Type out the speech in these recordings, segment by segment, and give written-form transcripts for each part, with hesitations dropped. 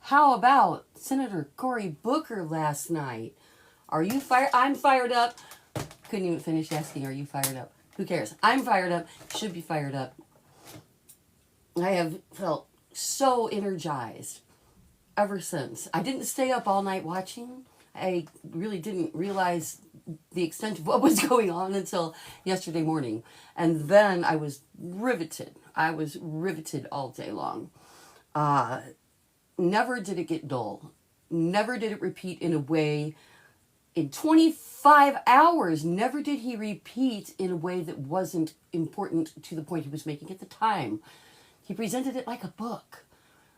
How about Senator Cory Booker last night? Are you fired? I'm fired up. Couldn't even finish asking, are you fired up? Who cares? I'm fired up. Should be fired up. I have felt so energized ever since. I didn't stay up all night watching. I really didn't realize the extent of what was going on until yesterday morning. And then I was riveted. I was riveted all day long. Never did it get dull. Never did it repeat in a way. In 25 hours, never did he repeat in a way that wasn't important to the point he was making at the time. He presented it like a book,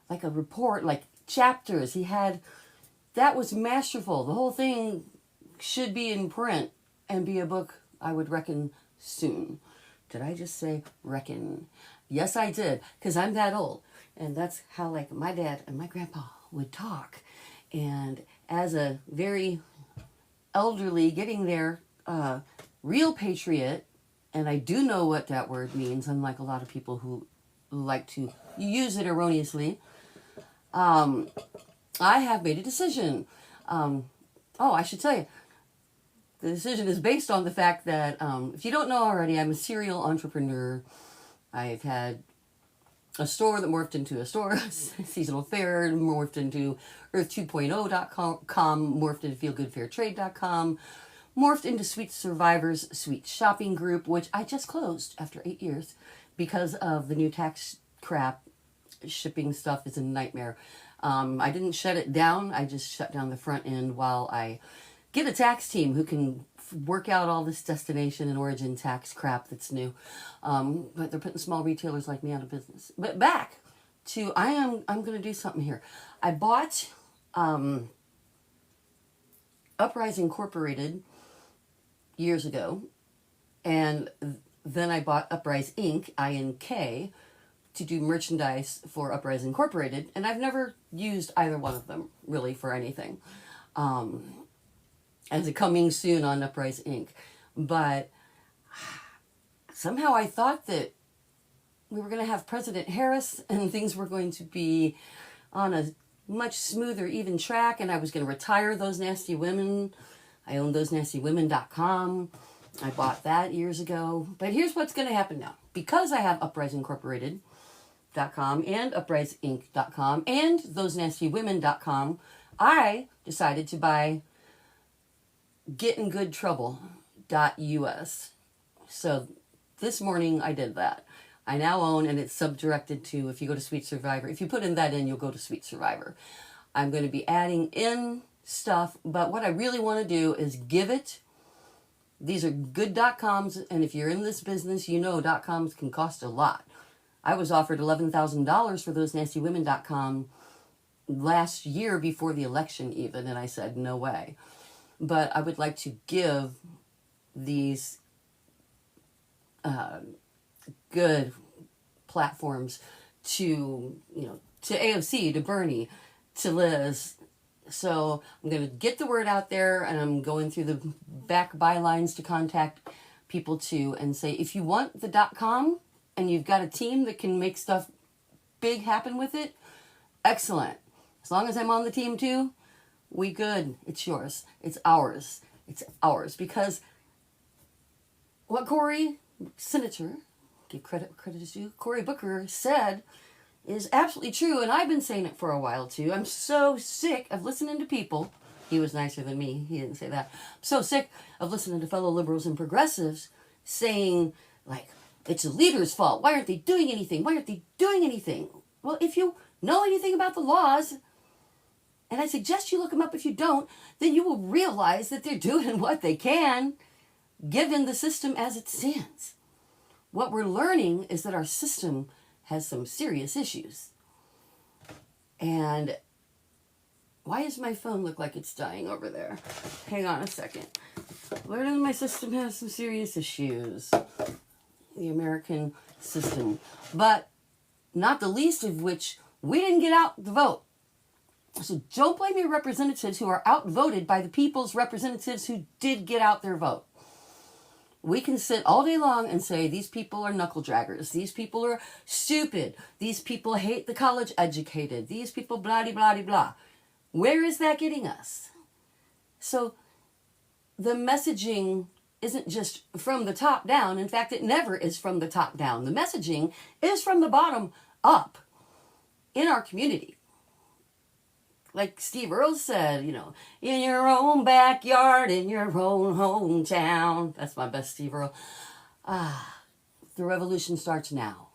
like a report, like chapters. That was masterful. The whole thing should be in print and be a book, I would reckon, soon. Did I just say reckon? Yes, I did, because I'm that old. And that's how, like, my dad and my grandpa would talk. And as a very elderly, getting there, real patriot, and I do know what that word means, unlike a lot of people who like to use it erroneously, I have made a decision. I should tell you, the decision is based on the fact that, if you don't know already, I'm a serial entrepreneur. I've had a store that morphed into a store, seasonal fair, morphed into earth2.0.com, morphed into feelgoodfairtrade.com, morphed into Sweet Survivors Sweet Shopping Group, which I just closed after 8 years because of the new tax crap. Shipping stuff is a nightmare. I didn't shut it down. I just shut down the front end while I get a tax team who can work out all this destination and origin tax crap that's new. But they're putting small retailers like me out of business. But back to, I'm going to do something here. I bought Uprise Incorporated years ago, and then I bought Uprise Inc., INK, to do merchandise for Uprise Incorporated, and I've never used either one of them really for anything. As a coming soon on Uprise Inc. But somehow I thought that we were going to have President Harris and things were going to be on a much smoother, even track, and I was going to retire Those Nasty Women. I own thosenastywommen.com. I bought that years ago. But here's what's going to happen now. Because I have UpriseIncorporated.com and UpriseInc.com and thosenastywommen.com, I decided to buy getingoodtrouble.us. So this morning I did that. I now own, and it's subdirected to, if you go to Sweet Survivor, if you put in that in, you'll go to Sweet Survivor. I'm going to be adding in stuff, but what I really want to do is give it. These are good .coms, and if you're in this business, you know .coms can cost a lot. I was offered $11,000 for thosenastywommen.com last year before the election even, and I said, no way. But I would like to give these good platforms to AOC, to Bernie, to Liz. So I'm going to get the word out there, and I'm going through the back bylines to contact people too and say, if you want the .com and you've got a team that can make stuff big happen with it, excellent. As long as I'm on the team too, we good. It's yours. It's ours. It's ours. Because what Senator, give credit is due, Cory Booker said is absolutely true, and I've been saying it for a while too. I'm so sick of listening to people. He was nicer than me. He didn't say that. I'm so sick of listening to fellow liberals and progressives saying, like, it's the leader's fault. Why aren't they doing anything? Why aren't they doing anything? Well, if you know anything about the laws, and I suggest you look them up if you don't, then you will realize that they're doing what they can, given the system as it stands. What we're learning is that our system has some serious issues. And why does my phone look like it's dying over there? Hang on a second. Learning my system has some serious issues. The American system. But not the least of which, we didn't get out the vote. So don't blame your representatives who are outvoted by the people's representatives who did get out their vote. We can sit all day long and say these people are knuckle draggers, these people are stupid, these people hate the college educated, these people blah de blah de blah. Where is that getting us? So the messaging isn't just from the top down. In fact, it never is from the top down. The messaging is from the bottom up in our community. Like Steve Earle said, you know, in your own backyard, in your own hometown. That's my best Steve Earle. The revolution starts now.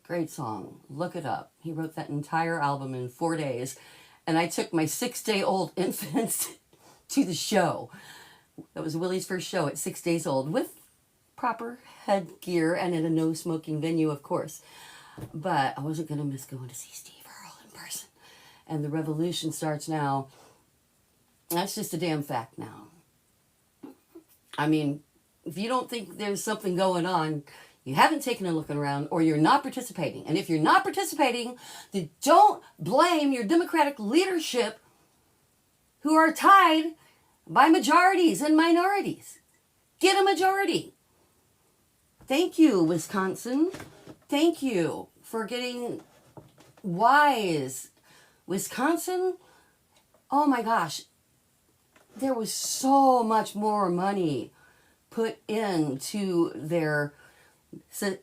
Great song. Look it up. He wrote that entire album in 4 days. And I took my 6-day-old infant to the show. That was Willie's first show at 6 days old, with proper headgear and in a no-smoking venue, of course. But I wasn't going to miss going to see Steve Earle in person. And the revolution starts now. That's just a damn fact now. I mean, if you don't think there's something going on, you haven't taken a look around, or you're not participating. And if you're not participating, then don't blame your Democratic leadership who are tied by majorities and minorities. Get a majority. Thank you, Wisconsin. Thank you for getting wise. Wisconsin, oh my gosh, there was so much more money put into their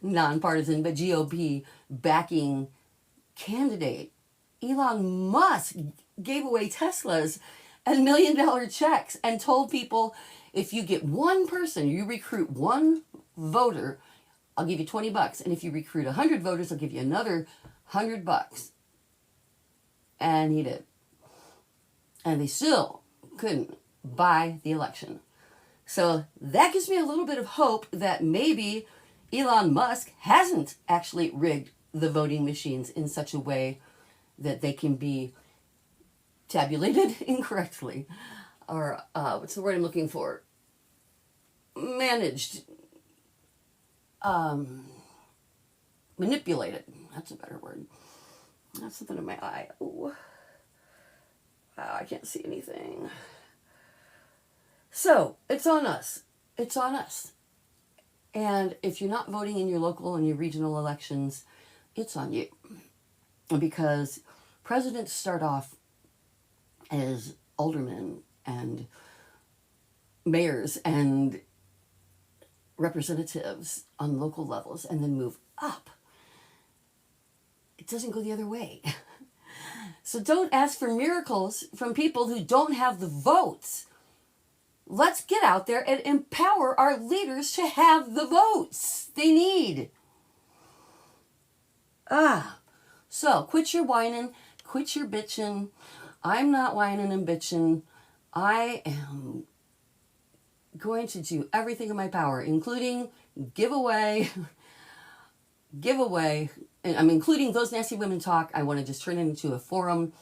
nonpartisan but GOP backing candidate. Elon Musk gave away Teslas and $1 million checks and told people, if you get one person, you recruit one voter, I'll give you $20. And if you recruit 100 voters, I'll give you another $100. And he did. And they still couldn't buy the election. So that gives me a little bit of hope that maybe Elon Musk hasn't actually rigged the voting machines in such a way that they can be tabulated incorrectly. Or, what's the word I'm looking for? Managed. Manipulated. That's a better word. That's something in my eye. Ooh. Wow, I can't see anything. So, it's on us. It's on us. And if you're not voting in your local and your regional elections, it's on you. Because presidents start off as aldermen and mayors and representatives on local levels and then move up. It doesn't go the other way. So don't ask for miracles from people who don't have the votes. Let's get out there and empower our leaders to have the votes they need. So quit your whining, quit your bitching. I'm not whining and bitching. I am going to do everything in my power, including give away, and I'm including Those Nasty Women Talk. I want to just turn it into a forum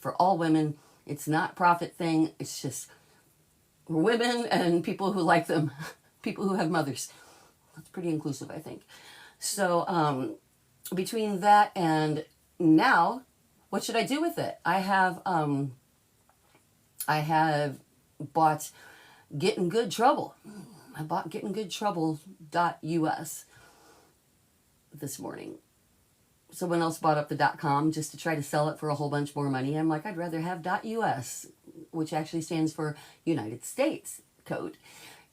for all women. It's not a profit thing. It's just women and people who like them, people who have mothers. That's pretty inclusive, I think. So between that and now, what should I do with it? I have bought Get in Good Trouble. I bought gettingoodtrouble.us this morning. Someone else bought up the .com just to try to sell it for a whole bunch more money. I'm like, I'd rather have .us, which actually stands for United States code.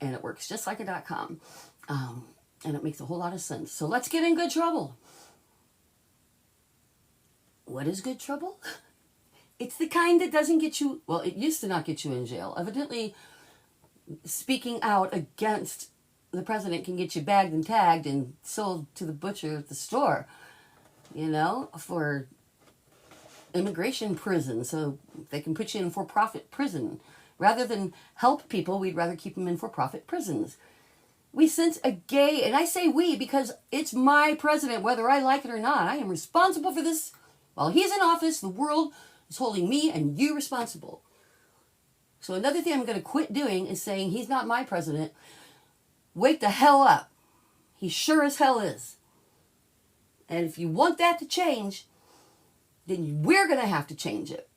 And it works just like a .com. And it makes a whole lot of sense. So let's get in good trouble. What is good trouble? It's the kind that doesn't get you, well, it used to not get you in jail. Evidently, speaking out against the president can get you bagged and tagged and sold to the butcher at the store, you know, for immigration prison, so they can put you in for-profit prison. Rather than help people, we'd rather keep them in for-profit prisons. We sent a gay, and I say we because it's my president, whether I like it or not. I am responsible for this. While he's in office, the world is holding me and you responsible. So another thing I'm going to quit doing is saying he's not my president. Wake the hell up. He sure as hell is. And if you want that to change, then we're going to have to change it.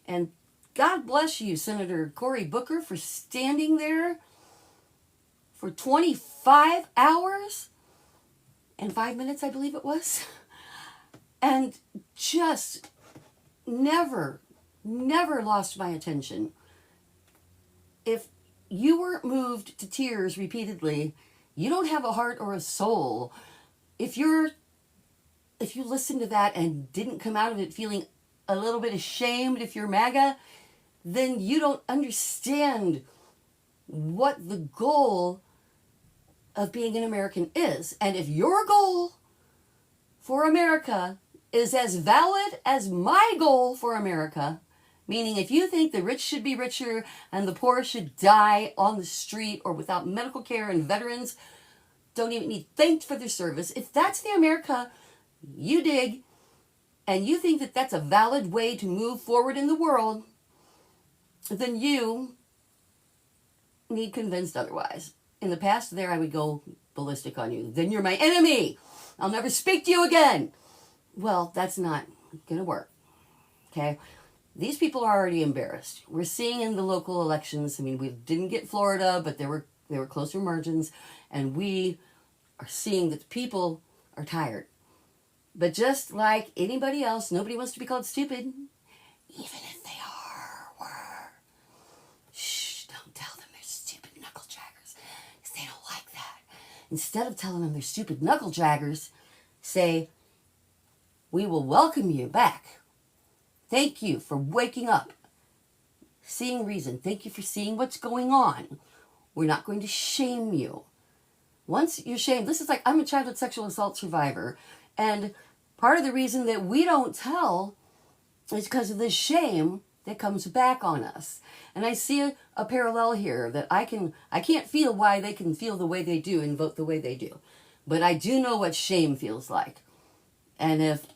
And God bless you, Senator Cory Booker, for standing there for 25 hours and 5 minutes, I believe it was. And just never lost my attention. If you weren't moved to tears repeatedly, you don't have a heart or a soul. If you listen to that and didn't come out of it feeling a little bit ashamed if you're MAGA, then you don't understand what the goal of being an American is. And if your goal for America is as valid as my goal for America, meaning if you think the rich should be richer and the poor should die on the street or without medical care, and veterans don't even need thanked for their service, if that's the America you dig and you think that that's a valid way to move forward in the world, then you need convinced otherwise. In the past, there I would go ballistic on you. Then you're my enemy. I'll never speak to you again. Well, that's not going to work. Okay? These people are already embarrassed. We're seeing in the local elections, I mean, we didn't get Florida, but there were closer margins, and we are seeing that the people are tired. But just like anybody else, nobody wants to be called stupid, even if they were. Shh, don't tell them they're stupid knuckle draggers, because they don't like that. Instead of telling them they're stupid knuckle draggers, say, we will welcome you back. Thank you for waking up, seeing reason. Thank you for seeing what's going on. We're not going to shame you. Once you're shamed, this is like, I'm a childhood sexual assault survivor, and part of the reason that we don't tell is because of the shame that comes back on us. And I see a parallel here that I can't feel why they can feel the way they do and vote the way they do. But I do know what shame feels like. And if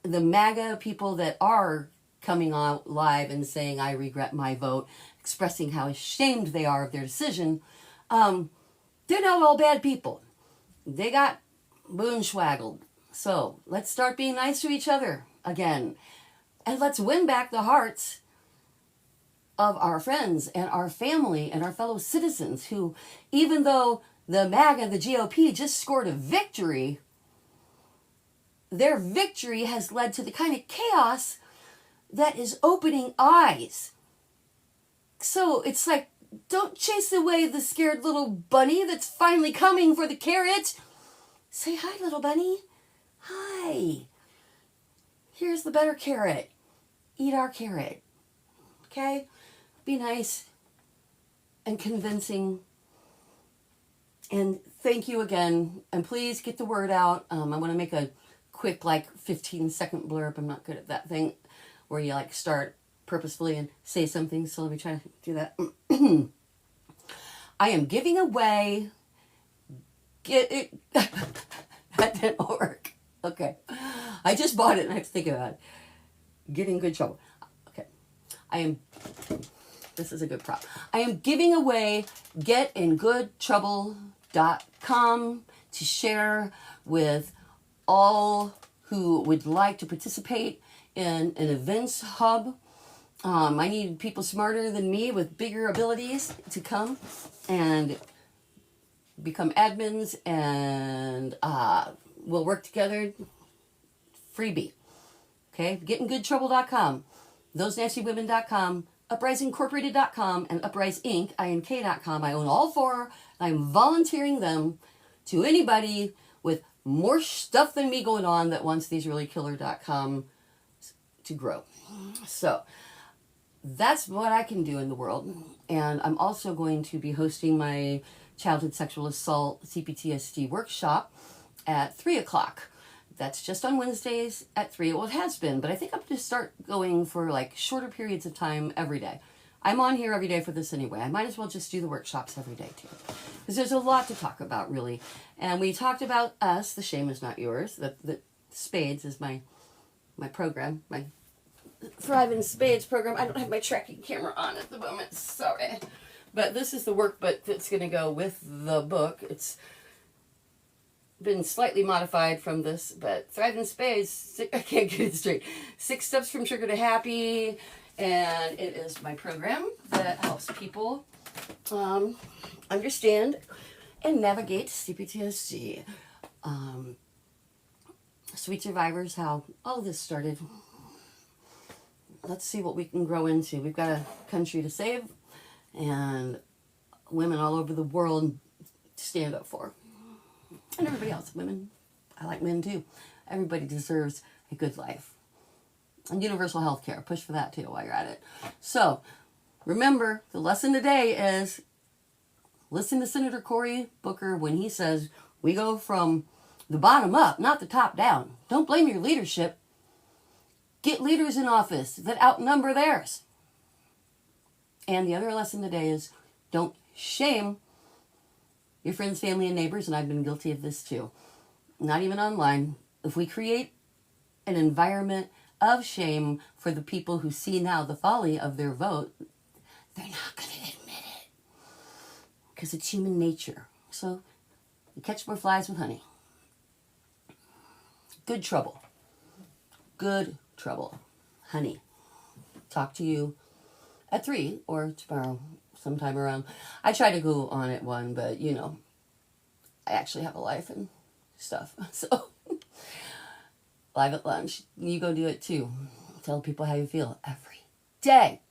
the MAGA people that are coming out live and saying, I regret my vote, expressing how ashamed they are of their decision, they're not all bad people. They got boonschwaggled. So let's start being nice to each other again. And let's win back the hearts of our friends and our family and our fellow citizens who, even though the MAGA, the GOP, just scored a victory, their victory has led to the kind of chaos that is opening eyes. So it's like, don't chase away the scared little bunny that's finally coming for the carrot. Say hi, little bunny. Hi. Here's the better carrot. Eat our carrot. Okay? Be nice and convincing. And thank you again. And please get the word out. I want to make a quick, 15-second blurb. I'm not good at that thing where you start purposefully and say something. So let me try to do that. I am giving away. Get it. That didn't work. Okay. I just bought it and I have to think about it. Get in good trouble. Okay. This is a good prop. I am giving away getingoodtrouble.com to share with all who would like to participate in an events hub. I need people smarter than me with bigger abilities to come and become admins, and we'll work together. Freebie. Okay? GetInGoodTrouble.com, ThoseNastyWomen.com, UprisingCorporated.com, and UprisingInc.com. I own all four. I'm volunteering them to anybody with more stuff than me going on that wants these really killer.com to grow. So that's what I can do in the world. And I'm also going to be hosting my childhood sexual assault cPTSD workshop at 3 o'clock. That's just on Wednesdays at 3. Well, it has been, but I think I'm going to start going for shorter periods of time every day. I'm on here every day for this anyway. I might as well just do the workshops every day too. Because there's a lot to talk about, really. And we talked about us, the shame is not yours. The Spades is my program, my Thrive in Spades program. I don't have my tracking camera on at the moment, sorry. But this is the workbook that's going to go with the book. It's been slightly modified from this, but Thrive in Spades, I can't get it straight. 6 steps from trigger to happy, and it is my program that helps people understand and navigate cPTSD. Sweet survivors, how all this started. Let's see what we can grow into. We've got a country to save and women all over the world to stand up for. And everybody else, women, I like men too. Everybody deserves a good life. And universal health care, push for that too while you're at it. So, remember, the lesson today is listen to Senator Cory Booker when he says we go from the bottom up, not the top down. Don't blame your leadership. Get leaders in office that outnumber theirs. And the other lesson today is don't shame your friends, family, and neighbors, and I've been guilty of this too. Not even online. If we create an environment of shame for the people who see now the folly of their vote, they're not going to admit it. Because it's human nature. So you catch more flies with honey. Good trouble. Good trouble. Honey. Talk to you at 3 or tomorrow, sometime around. I try to go on at 1, but you know, I actually have a life and stuff. So, live at lunch. You go do it too. Tell people how you feel every day.